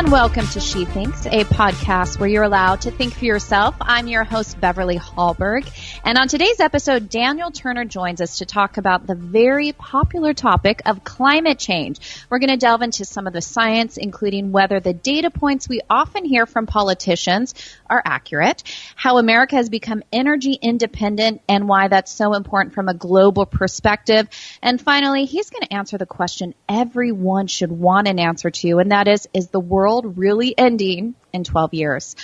And welcome to She Thinks, a podcast where you're allowed to think for yourself. I'm your host, Beverly Hallberg. And on today's episode, Daniel Turner joins us to talk about the very popular topic of climate change. We're going to delve into some of the science, including whether the data points we often hear from politicians are accurate, how America has become energy independent and why that's so important from a global perspective. And finally, he's going to answer the question everyone should want an answer to, and that is the world really ending in 12 years?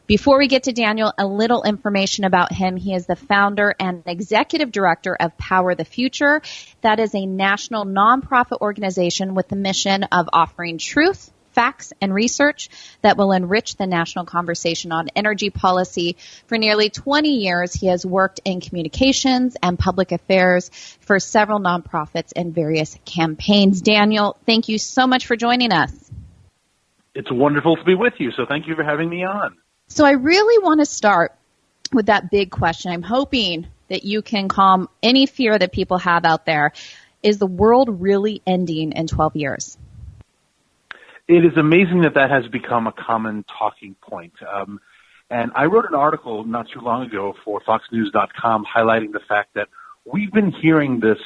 Before we get to Daniel, a little information about him. He is the founder and executive director of Power the Future. That is a national nonprofit organization with the mission of offering truth, facts, and research that will enrich the national conversation on energy policy. For nearly 20 years, he has worked in communications and public affairs for several nonprofits and various campaigns. Daniel, thank you so much for joining us. It's wonderful to be with you, so thank you for having me on. So I really want to start with that big question. I'm hoping that you can calm any fear that people have out there. Is the world really ending in 12 years? It is amazing that has become a common talking point. And I wrote an article not too long ago for FoxNews.com highlighting the fact that we've been hearing this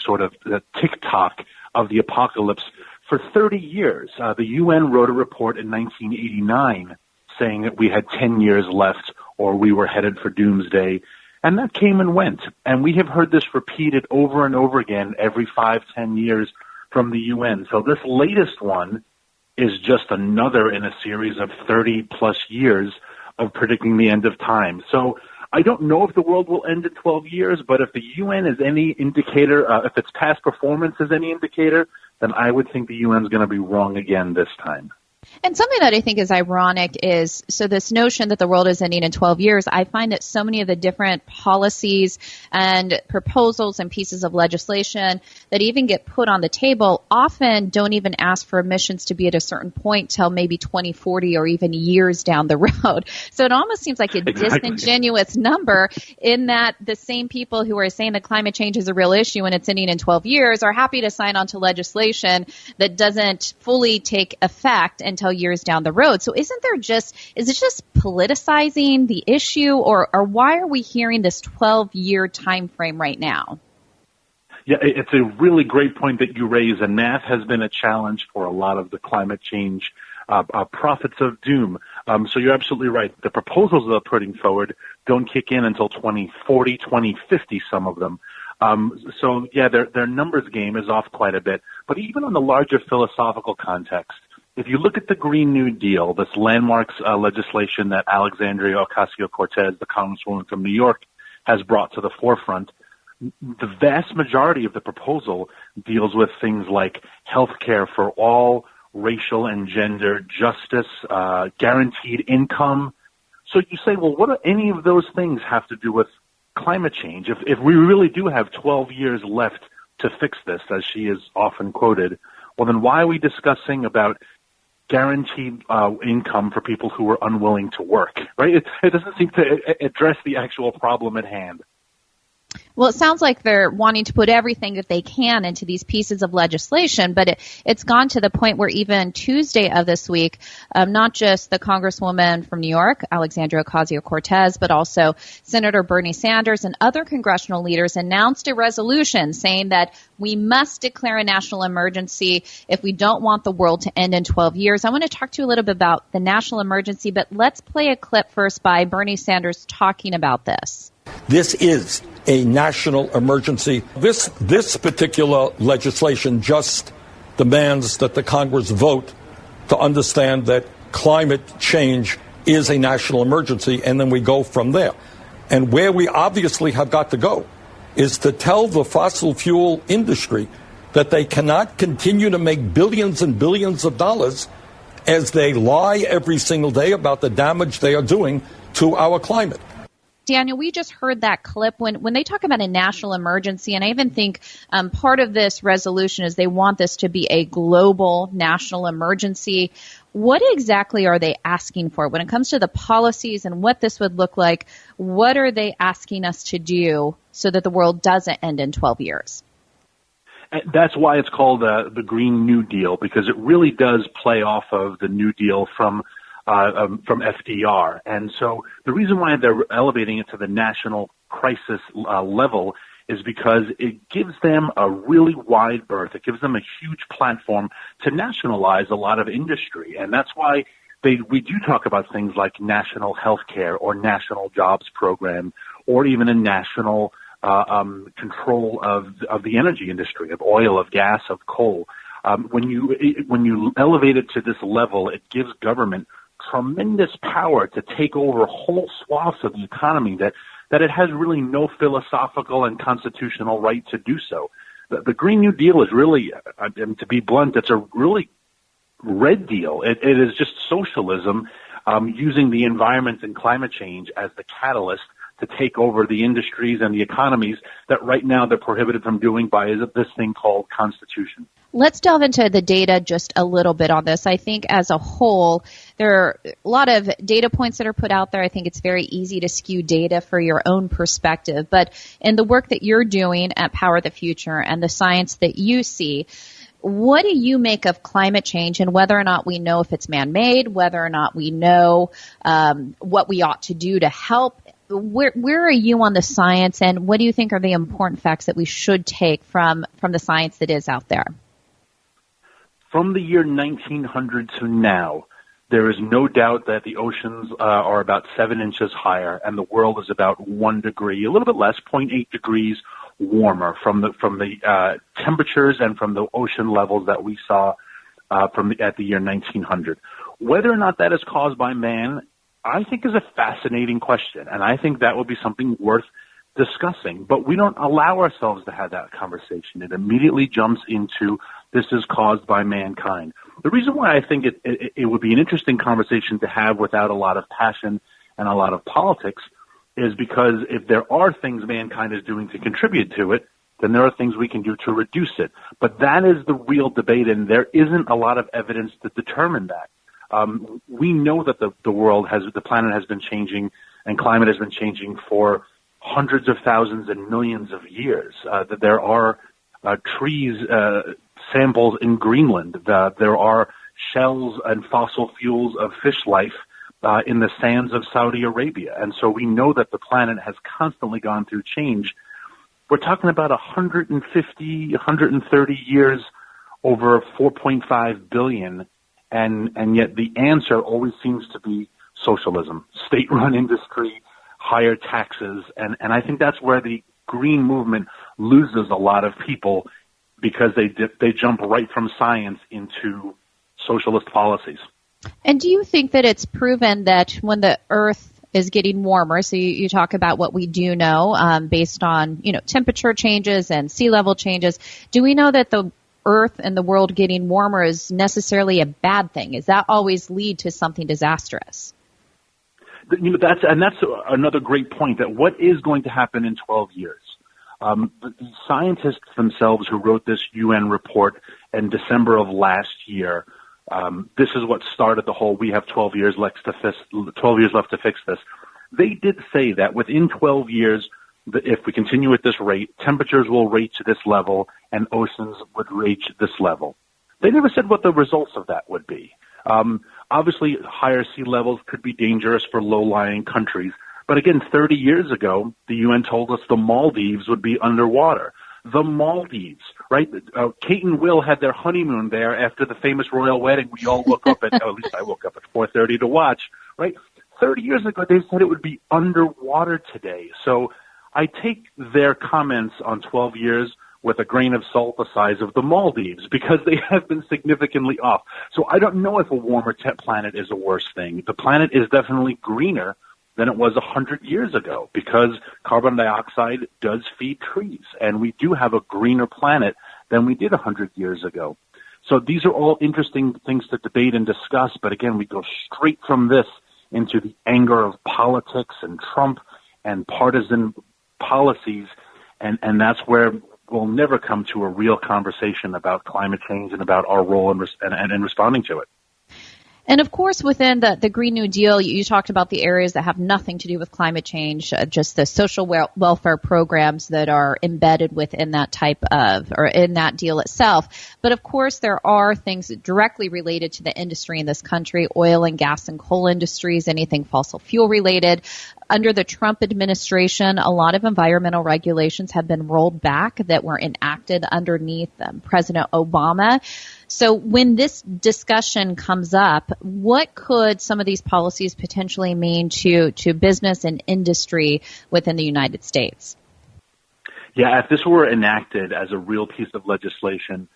sort of the tick-tock of the apocalypse for 30 years. The UN wrote a report in 1989 saying that we had 10 years left or we were headed for doomsday, and that came and went. And we have heard this repeated over and over again every 5-10 years from the UN. So this latest one is just another in a series of 30-plus years of predicting the end of time. So I don't know if the world will end in 12 years, but if the UN is any indicator, if its past performance is any indicator, then I would think the UN is going to be wrong again this time. And something that I think is ironic is, so this notion that the world is ending in 12 years, I find that so many of the different policies and proposals and pieces of legislation that even get put on the table often don't even ask for emissions to be at a certain point till maybe 2040 or even years down the road. So it almost seems like a disingenuous number in that the same people who are saying that climate change is a real issue and it's ending in 12 years are happy to sign on to legislation that doesn't fully take effect until years down the road. So is it just politicizing the issue, or why are we hearing this 12-year time frame right now? Yeah, it's a really great point that you raise, and math has been a challenge for a lot of the climate change prophets of doom. So you're absolutely right. The proposals they're putting forward don't kick in until 2040, 2050, some of them. So yeah, their numbers game is off quite a bit. But even on the larger philosophical context, if you look at the Green New Deal, this landmarks legislation that Alexandria Ocasio-Cortez, the congresswoman from New York, has brought to the forefront, the vast majority of the proposal deals with things like health care for all, racial and gender justice, guaranteed income. So you say, well, what do any of those things have to do with climate change? If we really do have 12 years left to fix this, as she is often quoted, well, then why are we discussing about guaranteed income for people who are unwilling to work, right? It doesn't seem to address the actual problem at hand. Well, it sounds like they're wanting to put everything that they can into these pieces of legislation, but it's gone to the point where even Tuesday of this week, not just the Congresswoman from New York, Alexandria Ocasio-Cortez, but also Senator Bernie Sanders and other congressional leaders announced a resolution saying that we must declare a national emergency if we don't want the world to end in 12 years. I want to talk to you a little bit about the national emergency, but let's play a clip first by Bernie Sanders talking about this. This is a national emergency. This particular legislation just demands that the Congress vote to understand that climate change is a national emergency, and then we go from there. And where we obviously have got to go is to tell the fossil fuel industry that they cannot continue to make billions and billions of dollars as they lie every single day about the damage they are doing to our climate. Daniel, we just heard that clip when they talk about a national emergency, and I even think part of this resolution is they want this to be a global national emergency. What exactly are they asking for when it comes to the policies and what this would look like? What are they asking us to do so that the world doesn't end in 12 years? That's why it's called the Green New Deal, because it really does play off of the New Deal from FDR. And so the reason why they're elevating it to the national crisis level is because it gives them a really wide berth. It gives them a huge platform to nationalize a lot of industry. And that's why we do talk about things like national health care or national jobs program or even a national control of the energy industry, of oil, of gas, of coal. When you elevate it to this level, it gives government tremendous power to take over whole swaths of the economy that it has really no philosophical and constitutional right to do so. The Green New Deal is really, to be blunt, it's a really red deal. It is just socialism using the environment and climate change as the catalyst to take over the industries and the economies that right now they're prohibited from doing by this thing called Constitution. Let's delve into the data just a little bit on this. I think as a whole, there are a lot of data points that are put out there. I think it's very easy to skew data for your own perspective. But in the work that you're doing at Power the Future and the science that you see, what do you make of climate change and whether or not we know if it's man-made, whether or not we know what we ought to do to help? Where are you on the science, and what do you think are the important facts that we should take from the science that is out there? From the year 1900 to now, there is no doubt that the oceans are about 7 inches higher, and the world is about 1 degree, a little bit less, 0.8 degrees warmer from the temperatures and from the ocean levels that we saw at the year 1900. Whether or not that is caused by man, I think is a fascinating question, and I think that would be something worth discussing. But we don't allow ourselves to have that conversation. It immediately jumps into this is caused by mankind. The reason why I think it would be an interesting conversation to have without a lot of passion and a lot of politics is because if there are things mankind is doing to contribute to it, then there are things we can do to reduce it. But that is the real debate, and there isn't a lot of evidence to determine that. We know that the planet has been changing and climate has been changing for hundreds of thousands and millions of years. That there are trees, samples in Greenland. There are shells and fossil fuels of fish life in the sands of Saudi Arabia. And so we know that the planet has constantly gone through change. We're talking about 150, 130 years over 4.5 billion. And yet the answer always seems to be socialism, state-run industry, higher taxes. And I think that's where the green movement loses a lot of people because they jump right from science into socialist policies. And do you think that it's proven that when the Earth is getting warmer, so you talk about what we do know based on temperature changes and sea level changes, do we know that the Earth and the world getting warmer is necessarily a bad thing? Does that always lead to something disastrous? That's another great point, that what is going to happen in 12 years? The scientists themselves who wrote this UN report in December of last year, this is what started the whole, we have 12 years left to fix this. They did say that within 12 years, if we continue at this rate, temperatures will reach this level and oceans would reach this level. They never said what the results of that would be. Obviously, higher sea levels could be dangerous for low-lying countries. But again, 30 years ago, the UN told us the Maldives would be underwater. The Maldives, right? Kate and Will had their honeymoon there after the famous royal wedding. We all woke up at least I woke up at 4:30 to watch, right? 30 years ago, they said it would be underwater today. So I take their comments on 12 years with a grain of salt the size of the Maldives because they have been significantly off. So I don't know if a warmer planet is a worse thing. The planet is definitely greener than it was 100 years ago because carbon dioxide does feed trees, and we do have a greener planet than we did 100 years ago. So these are all interesting things to debate and discuss, but again, we go straight from this into the anger of politics and Trump and partisan policies, and that's where we'll never come to a real conversation about climate change and about our role in responding to it. And of course, within the Green New Deal, you talked about the areas that have nothing to do with climate change, just the social welfare programs that are embedded within that type of, or in that deal itself. But of course, there are things directly related to the industry in this country, oil and gas and coal industries, anything fossil fuel related. Under the Trump administration, a lot of environmental regulations have been rolled back that were enacted underneath President Obama. So when this discussion comes up, what could some of these policies potentially mean to business and industry within the United States? Yeah, if this were enacted as a real piece of legislation,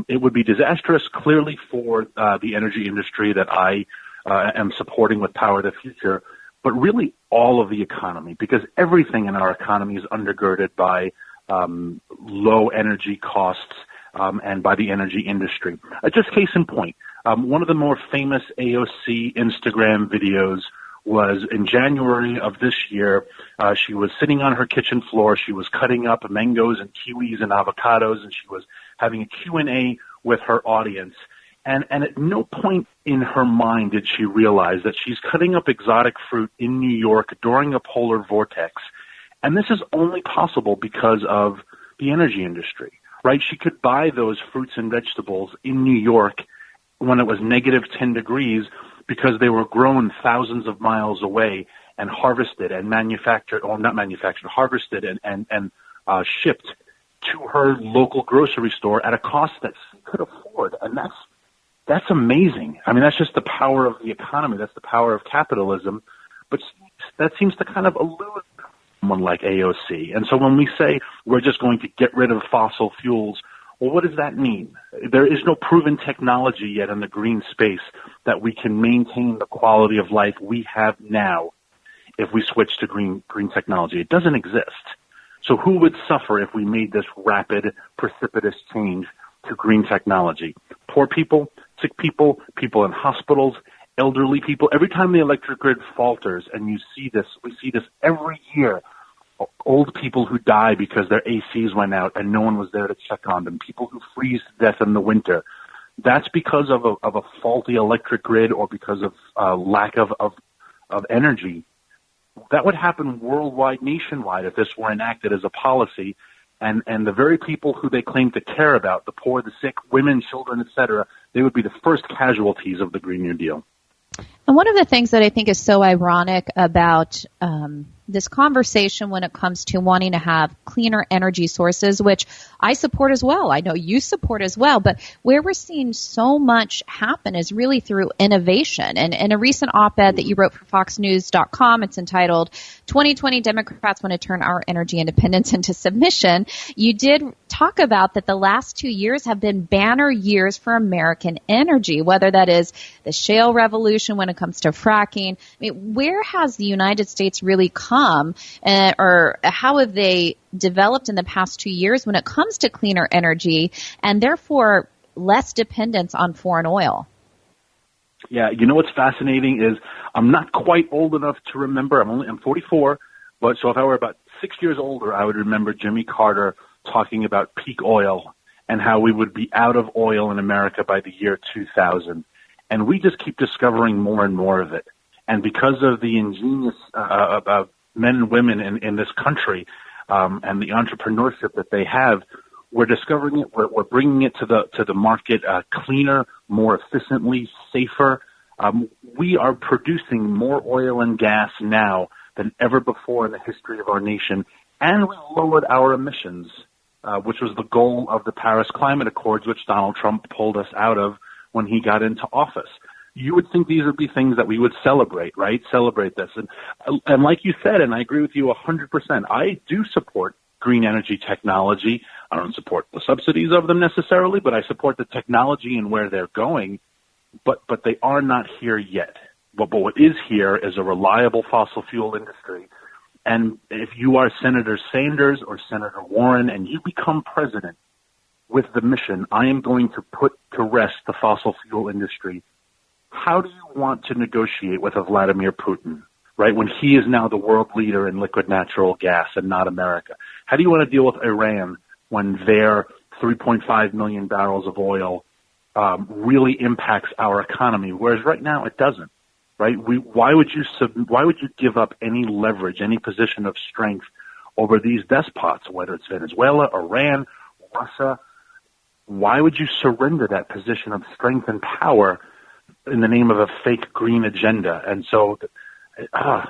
it would be disastrous clearly for the energy industry that I am supporting with Power the Future, but really all of the economy, because everything in our economy is undergirded by low energy costs and by the energy industry. Just case in point, one of the more famous AOC Instagram videos was in January of this year. She was sitting on her kitchen floor. She was cutting up mangoes and kiwis and avocados, and she was having a Q&A with her audience. And at no point in her mind did she realize that she's cutting up exotic fruit in New York during a polar vortex. And this is only possible because of the energy industry, right? She could buy those fruits and vegetables in New York when it was negative 10 degrees because they were grown thousands of miles away and harvested and harvested and shipped to her local grocery store at a cost that she could afford. And that's amazing. I mean, that's just the power of the economy. That's the power of capitalism. But that seems to kind of elude someone like AOC. And so when we say we're just going to get rid of fossil fuels, well, what does that mean? There is no proven technology yet in the green space that we can maintain the quality of life we have now if we switch to green technology. It doesn't exist. So who would suffer if we made this rapid, precipitous change to green technology? Poor people, sick people, people in hospitals, elderly people. Every time the electric grid falters, and we see this every year, old people who die because their ACs went out and no one was there to check on them, people who freeze to death in the winter. That's because of a faulty electric grid or because of lack of energy. That would happen worldwide, nationwide, if this were enacted as a policy. And the very people who they claim to care about, the poor, the sick, women, children, etc., they would be the first casualties of the Green New Deal. And one of the things that I think is so ironic about this conversation when it comes to wanting to have cleaner energy sources, which I support as well. I know you support as well. But where we're seeing so much happen is really through innovation. And in a recent op-ed that you wrote for FoxNews.com, it's entitled 2020 Democrats Want to Turn Our Energy Independence into Submission. You did talk about that the last 2 years have been banner years for American energy, whether that is the shale revolution when it comes to fracking. I mean, where has the United States really come, or how have they developed in the past 2 years when it comes to cleaner energy and therefore less dependence on foreign oil? Yeah, you know what's fascinating is I'm not quite old enough to remember. I'm 44, but so if I were about 6 years older, I would remember Jimmy Carter talking about peak oil and how we would be out of oil in America by the year 2000. And we just keep discovering more and more of it. And because of the ingenious men and women in this country and the entrepreneurship that they have, we're discovering it. We're bringing it to the market cleaner, more efficiently, safer. We are producing more oil and gas now than ever before in the history of our nation, and we lowered our emissions, which was the goal of the Paris Climate Accords, which Donald Trump pulled us out of when he got into office. You would think these would be things that we would celebrate, right? Celebrate this. And like you said, and I agree with you 100%, I do support green energy technology. I don't support the subsidies of them necessarily, but I support the technology and where they're going. But they are not here yet. But what is here is a reliable fossil fuel industry. And if you are Senator Sanders or Senator Warren and you become president with the mission, I am going to put to rest the fossil fuel industry. How do you want to negotiate with a Vladimir Putin, right, when he is now the world leader in liquid natural gas and not America? How do you want to deal with Iran when their 3.5 million barrels of oil really impacts our economy, whereas right now it doesn't. Right? Why would you give up any leverage, any position of strength over these despots, whether it's Venezuela, Iran, Russia? Why would you surrender that position of strength and power in the name of a fake green agenda? And so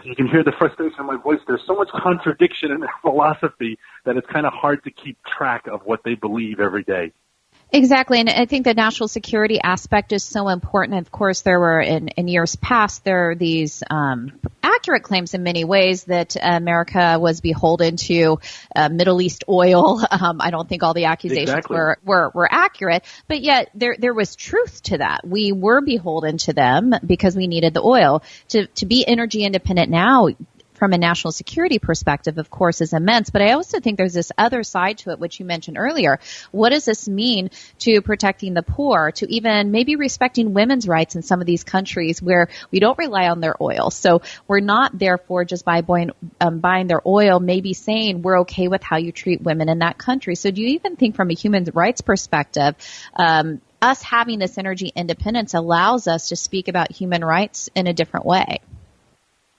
you can hear the frustration in my voice. There's so much contradiction in their philosophy that it's kind of hard to keep track of what they believe every day. Exactly, and I think the national security aspect is so important. Of course, there were in years past there are these accurate claims in many ways that America was beholden to Middle East oil. I don't think all the accusations were accurate, but yet there was truth to that. We were beholden to them because we needed the oil to be energy independent now. From a national security perspective, of course, is immense. But I also think there's this other side to it, which you mentioned earlier. What does this mean to protecting the poor, to even maybe respecting women's rights in some of these countries where we don't rely on their oil? So we're not, therefore, just by buying their oil, maybe saying we're okay with how you treat women in that country. So do you even think from a human rights perspective, us having this energy independence allows us to speak about human rights in a different way?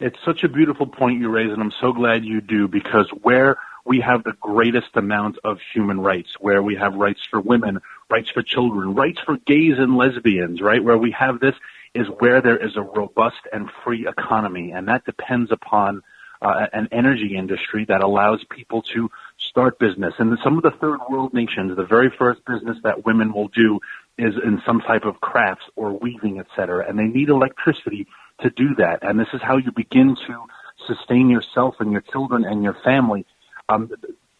It's such a beautiful point you raise, and I'm so glad you do, because where we have the greatest amount of human rights, where we have rights for women, rights for children, rights for gays and lesbians, right, where we have this is where there is a robust and free economy, and that depends upon an energy industry that allows people to start business. And some of the third world nations, the very first business that women will do is in some type of crafts or weaving, et cetera, and they need electricity to do that. And this is how you begin to sustain yourself and your children and your family.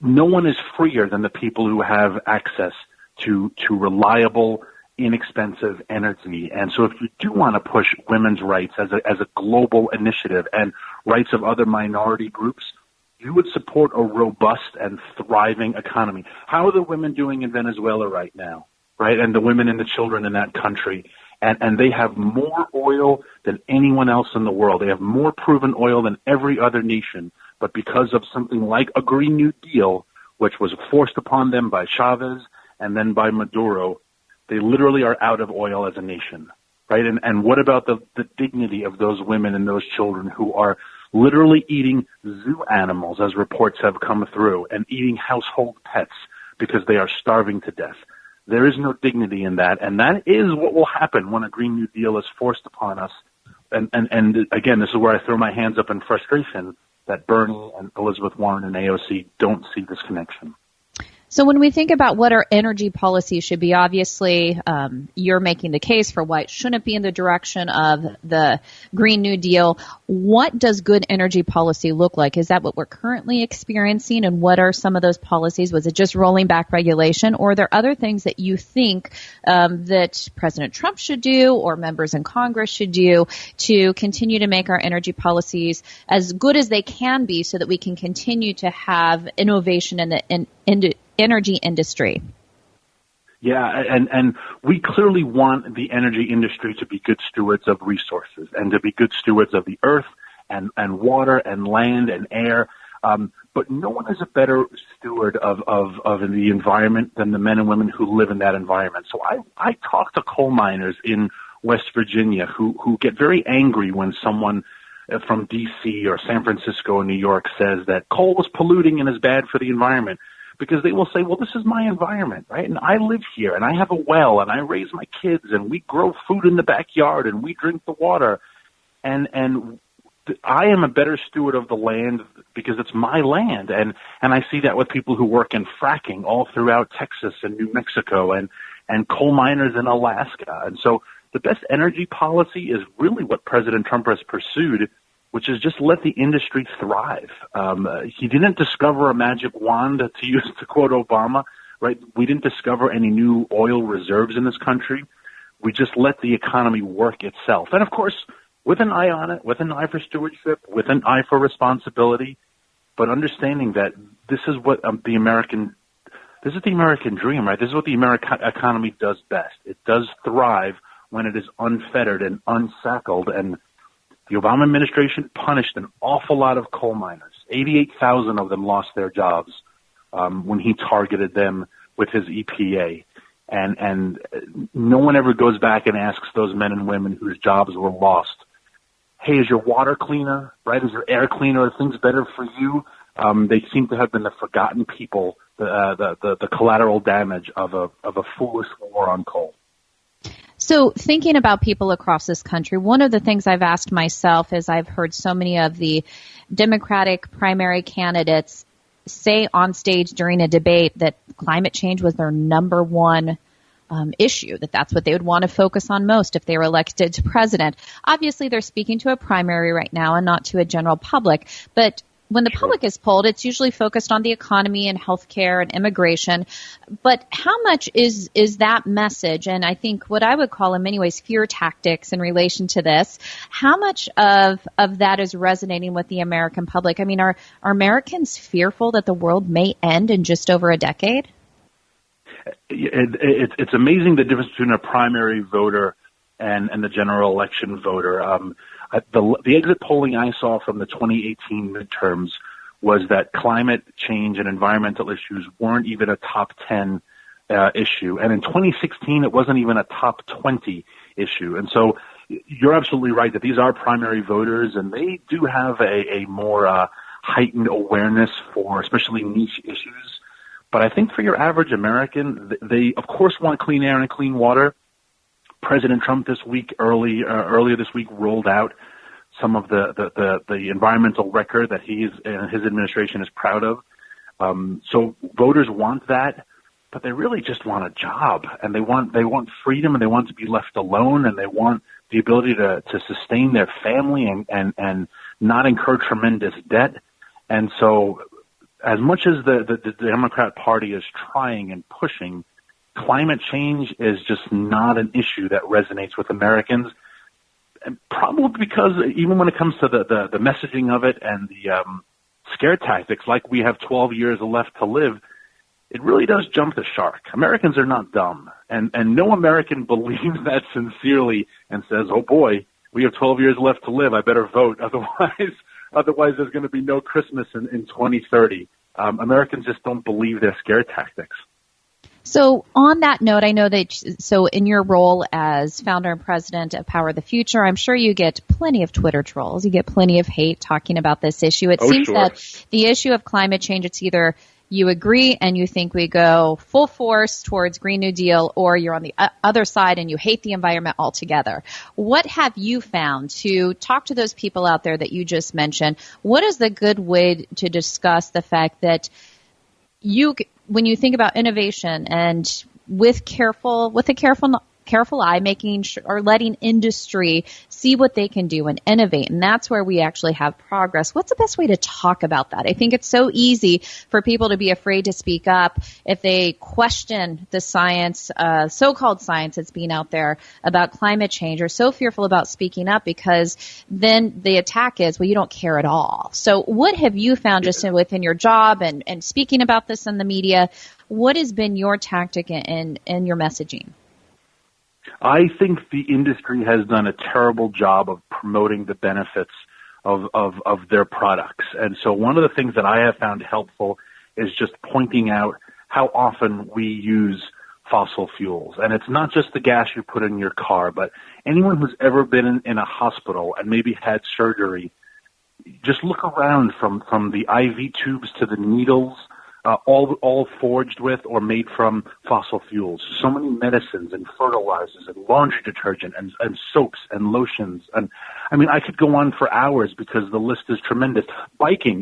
No one is freer than the people who have access to reliable, inexpensive energy. And so if you do want to push women's rights as a global initiative and rights of other minority groups, you would support a robust and thriving economy. How are the women doing in Venezuela right now, right? And the women and the children in that country. And they have more oil than anyone else in the world. They have more proven oil than every other nation. But because of something like a Green New Deal, which was forced upon them by Chavez and then by Maduro, they literally are out of oil as a nation, right? And what about the dignity of those women and those children who are literally eating zoo animals, as reports have come through, and eating household pets because they are starving to death? There is no dignity in that, and that is what will happen when a Green New Deal is forced upon us. And again, this is where I throw my hands up in frustration that Bernie and Elizabeth Warren and AOC don't see this connection. So when we think about what our energy policy should be, obviously you're making the case for why it shouldn't be in the direction of the Green New Deal. What does good energy policy look like? Is that what we're currently experiencing? And what are some of those policies? Was it just rolling back regulation? Or are there other things that you think that President Trump should do or members in Congress should do to continue to make our energy policies as good as they can be so that we can continue to have innovation in the energy industry? Yeah, and we clearly want the energy industry to be good stewards of resources and to be good stewards of the earth and water and land and air. But no one is a better steward of the environment than the men and women who live in that environment. So I talk to coal miners in West Virginia who get very angry when someone from D.C. or San Francisco or New York says that coal is polluting and is bad for the environment. Because they will say, well, this is my environment, right? And I live here, and I have a well, and I raise my kids, and we grow food in the backyard, and we drink the water. And I am a better steward of the land because it's my land. And I see that with people who work in fracking all throughout Texas and New Mexico and coal miners in Alaska. And so the best energy policy is really what President Trump has pursued, which is just let the industry thrive. He didn't discover a magic wand, to quote Obama, right? We didn't discover any new oil reserves in this country. We just let the economy work itself. And of course, with an eye on it, with an eye for stewardship, with an eye for responsibility, but understanding that this is what the American dream, right? This is what the American economy does best. It does thrive when it is unfettered and unshackled. And the Obama administration punished an awful lot of coal miners. 88,000 of them lost their jobs when he targeted them with his EPA. And no one ever goes back and asks those men and women whose jobs were lost, hey, is your water cleaner, right? Is your air cleaner? Are things better for you? They seem to have been the forgotten people, the collateral damage of a foolish war on coal. So thinking about people across this country, one of the things I've asked myself is I've heard so many of the Democratic primary candidates say on stage during a debate that climate change was their number one issue, that's what they would want to focus on most if they were elected to president. Obviously, they're speaking to a primary right now and not to a general public, but when the public is polled, it's usually focused on the economy and healthcare and immigration. But how much is that message, and I think what I would call in many ways fear tactics in relation to this, how much of that is resonating with the American public? I mean, are Americans fearful that the world may end in just over a decade? It's amazing the difference between a primary voter and the general election voter. The exit polling I saw from the 2018 midterms was that climate change and environmental issues weren't even a top 10 issue. And in 2016, it wasn't even a top 20 issue. And so you're absolutely right that these are primary voters, and they do have a more heightened awareness for especially niche issues. But I think for your average American, they of course want clean air and clean water. President Trump this week, earlier this week, rolled out some of the environmental record that he and his administration is proud of. So voters want that, but they really just want a job, and they want freedom, and they want to be left alone, and they want the ability to sustain their family and not incur tremendous debt. And so, as much as the Democrat Party is trying and pushing, climate change is just not an issue that resonates with Americans, and probably because even when it comes to the messaging of it and the scare tactics, like we have 12 years left to live, it really does jump the shark. Americans are not dumb, and no American believes that sincerely and says, oh boy, we have 12 years left to live, I better vote, otherwise there's going to be no Christmas in 2030. Americans just don't believe their scare tactics. So on that note, I know that, so in your role as founder and president of Power the Future, I'm sure you get plenty of Twitter trolls. You get plenty of hate talking about this issue. It seems that the issue of climate change, it's either you agree and you think we go full force towards Green New Deal, or you're on the other side and you hate the environment altogether. What have you found to talk to those people out there that you just mentioned? What is the good way to discuss the fact that when you think about innovation and with a careful eye, making sure, or letting industry see what they can do and innovate, and that's where we actually have progress. What's the best way to talk about that? I think it's so easy for people to be afraid to speak up if they question the science, so-called science that's being out there about climate change, or so fearful about speaking up because then the attack is, well, you don't care at all. So what have you found just within your job and speaking about this in the media? What has been your tactic and your messaging? I think the industry has done a terrible job of promoting the benefits of their products. And so one of the things that I have found helpful is just pointing out how often we use fossil fuels. And it's not just the gas you put in your car, but anyone who's ever been in a hospital and maybe had surgery, just look around from the IV tubes to the needles, all forged with or made from fossil fuels. So many medicines and fertilizers and laundry detergent and soaps and lotions. And I mean, I could go on for hours because the list is tremendous. Biking,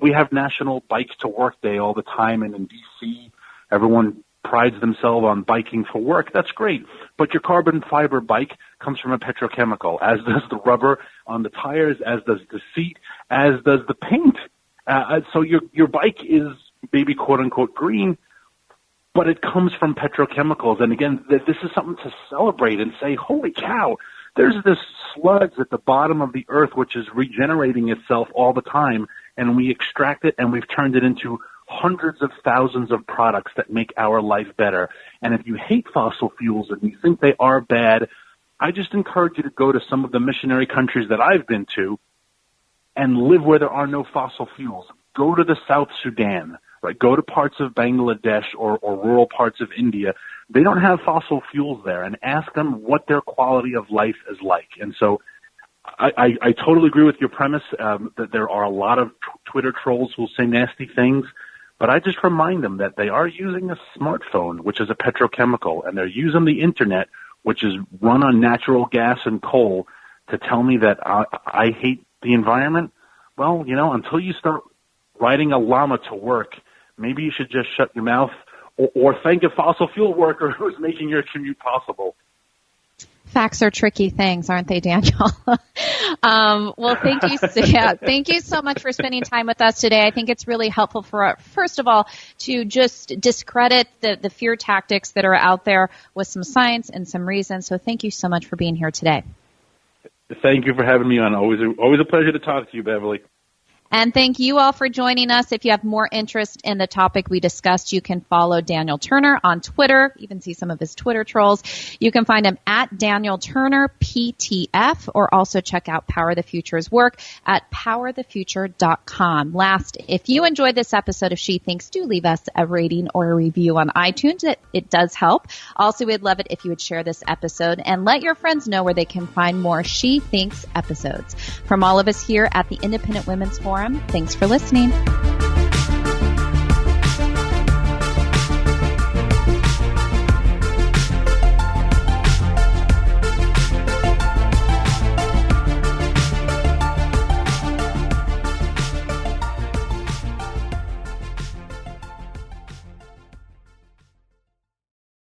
we have National Bike to Work Day all the time, and in D.C., everyone prides themselves on biking for work. That's great. But your carbon fiber bike comes from a petrochemical, as does the rubber on the tires, as does the seat, as does the paint. So your bike is maybe quote-unquote green, but it comes from petrochemicals. And again, this is something to celebrate and say, holy cow, there's this sludge at the bottom of the earth which is regenerating itself all the time, and we extract it and we've turned it into hundreds of thousands of products that make our life better. And if you hate fossil fuels and you think they are bad, I just encourage you to go to some of the missionary countries that I've been to and live where there are no fossil fuels. Go to the South Sudan. Right, go to parts of Bangladesh or rural parts of India. they don't have fossil fuels there, and ask them what their quality of life is like. And so I totally agree with your premise that there are a lot of Twitter trolls who will say nasty things, but I just remind them that they are using a smartphone, which is a petrochemical, and they're using the internet, which is run on natural gas and coal, to tell me that I hate the environment. Well, until you start riding a llama to work, maybe you should just shut your mouth or thank a fossil fuel worker who's making your commute possible. Facts are tricky things, aren't they, Daniel? Well, thank you. Thank you so much for spending time with us today. I think it's really helpful for, first of all, to just discredit the fear tactics that are out there with some science and some reason. So thank you so much for being here today. Thank you for having me on. Always a pleasure to talk to you, Beverly. And thank you all for joining us. If you have more interest in the topic we discussed, you can follow Daniel Turner on Twitter, even see some of his Twitter trolls. You can find him at Daniel Turner PTF, or also check out Power the Future's work at powerthefuture.com. Last, if you enjoyed this episode of She Thinks, do leave us a rating or a review on iTunes. It does help. Also, we'd love it if you would share this episode and let your friends know where they can find more She Thinks episodes. From all of us here at the Independent Women's Forum, thanks for listening.